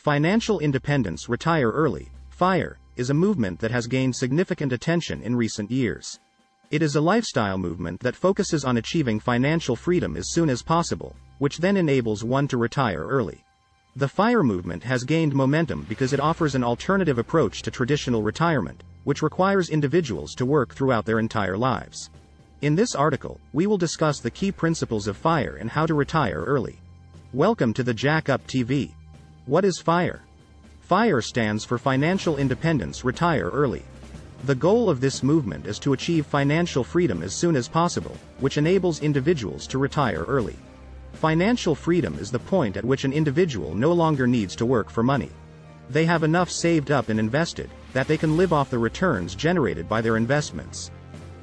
Financial independence, retire early, FIRE, is a movement that has gained significant attention in recent years. It is a lifestyle movement that focuses on achieving financial freedom as soon as possible, which then enables one to retire early. The FIRE movement has gained momentum because it offers an alternative approach to traditional retirement, which requires individuals to work throughout their entire lives. In this article, we will discuss the key principles of FIRE and how to retire early. Welcome to the Jack Up TV. What is FIRE? FIRE stands for Financial Independence, Retire Early. The goal of this movement is to achieve financial freedom as soon as possible, which enables individuals to retire early. Financial freedom is the point at which an individual no longer needs to work for money. They have enough saved up and invested that they can live off the returns generated by their investments.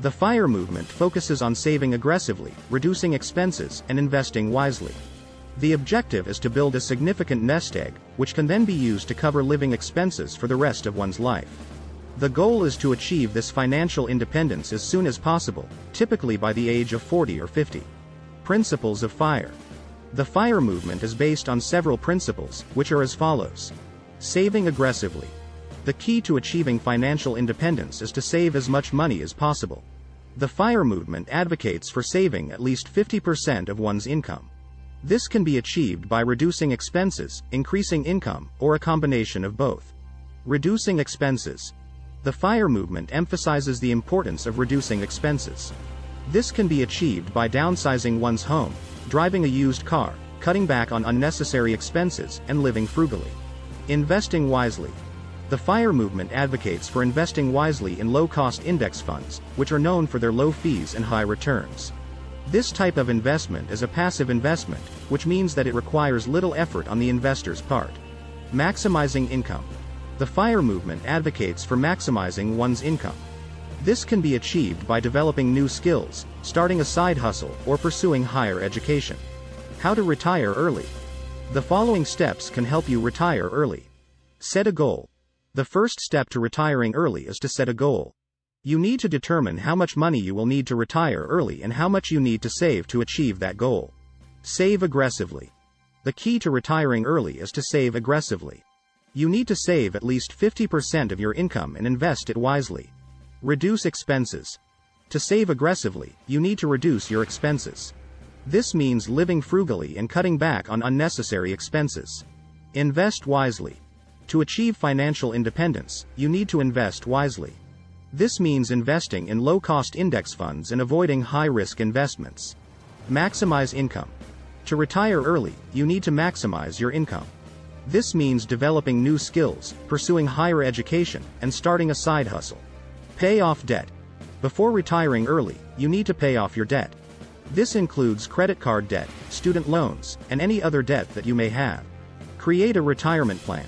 The FIRE movement focuses on saving aggressively, reducing expenses, and investing wisely. The objective is to build a significant nest egg, which can then be used to cover living expenses for the rest of one's life. The goal is to achieve this financial independence as soon as possible, typically by the age of 40 or 50. Principles of FIRE. The FIRE movement is based on several principles, which are as follows. Saving aggressively. The key to achieving financial independence is to save as much money as possible. The FIRE movement advocates for saving at least 50% of one's income. This can be achieved by reducing expenses, increasing income, or a combination of both. Reducing expenses. The FIRE movement emphasizes the importance of reducing expenses. This can be achieved by downsizing one's home, driving a used car, cutting back on unnecessary expenses, and living frugally. Investing wisely. The FIRE movement advocates for investing wisely in low-cost index funds, which are known for their low fees and high returns. This type of investment is a passive investment, which means that it requires little effort on the investor's part. Maximizing income. The FIRE movement advocates for maximizing one's income. This can be achieved by developing new skills, starting a side hustle, or pursuing higher education. How to retire early. The following steps can help you retire early. Set a goal. The first step to retiring early is to set a goal. You need to determine how much money you will need to retire early and how much you need to save to achieve that goal. Save aggressively. The key to retiring early is to save aggressively. You need to save at least 50% of your income and invest it wisely. Reduce expenses. To save aggressively, you need to reduce your expenses. This means living frugally and cutting back on unnecessary expenses. Invest wisely. To achieve financial independence, you need to invest wisely. This means investing in low-cost index funds and avoiding high-risk investments. Maximize income. To retire early, you need to maximize your income. This means developing new skills, pursuing higher education, and starting a side hustle. Pay off debt. Before retiring early, you need to pay off your debt. This includes credit card debt, student loans, and any other debt that you may have. Create a retirement plan.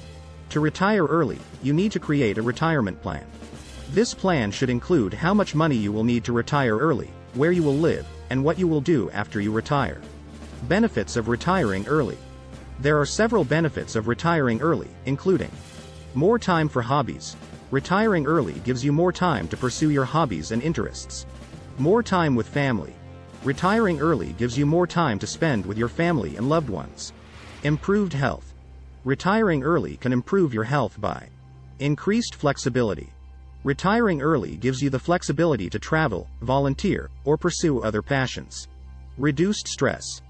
To retire early, you need to create a retirement plan. This plan should include how much money you will need to retire early, where you will live, and what you will do after you retire. Benefits of retiring early. There are several benefits of retiring early, including more time for hobbies. Retiring early gives you more time to pursue your hobbies and interests. More time with family. Retiring early gives you more time to spend with your family and loved ones. Improved health. Retiring early can improve your health by increased flexibility. Retiring early gives you the flexibility to travel, volunteer, or pursue other passions. Reduced stress.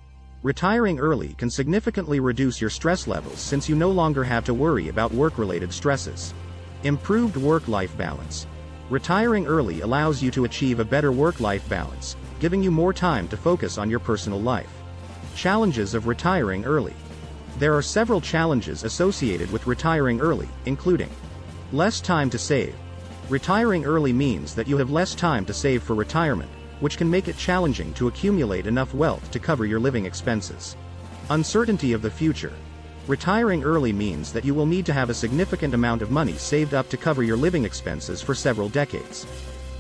Retiring early can significantly reduce your stress levels since you no longer have to worry about work-related stresses. Improved work-life balance. Retiring early allows you to achieve a better work-life balance, giving you more time to focus on your personal life. Challenges of retiring early. There are several challenges associated with retiring early, including less time to save. Retiring early means that you have less time to save for retirement, which can make it challenging to accumulate enough wealth to cover your living expenses. Uncertainty of the future. Retiring early means that you will need to have a significant amount of money saved up to cover your living expenses for several decades.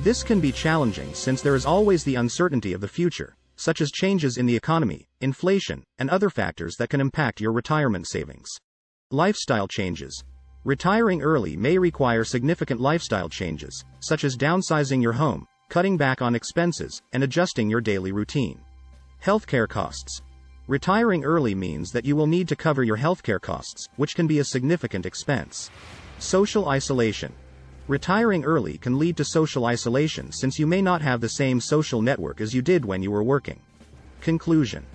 This can be challenging since there is always the uncertainty of the future, such as changes in the economy, inflation, and other factors that can impact your retirement savings. Lifestyle changes. Retiring early may require significant lifestyle changes, such as downsizing your home, cutting back on expenses, and adjusting your daily routine. Healthcare costs. Retiring early means that you will need to cover your healthcare costs, which can be a significant expense. Social isolation. Retiring early can lead to social isolation since you may not have the same social network as you did when you were working. Conclusion.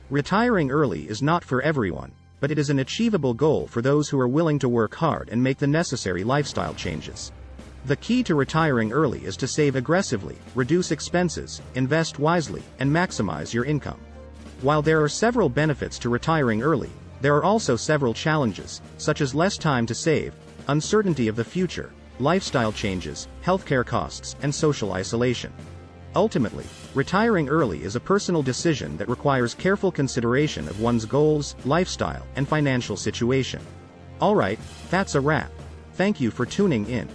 Retiring early is not for everyone, but it is an achievable goal for those who are willing to work hard and make the necessary lifestyle changes. The key to retiring early is to save aggressively, reduce expenses, invest wisely, and maximize your income. While there are several benefits to retiring early, there are also several challenges, such as less time to save, uncertainty of the future, lifestyle changes, healthcare costs, and social isolation. Ultimately, retiring early is a personal decision that requires careful consideration of one's goals, lifestyle, and financial situation. Alright, that's a wrap. Thank you for tuning in.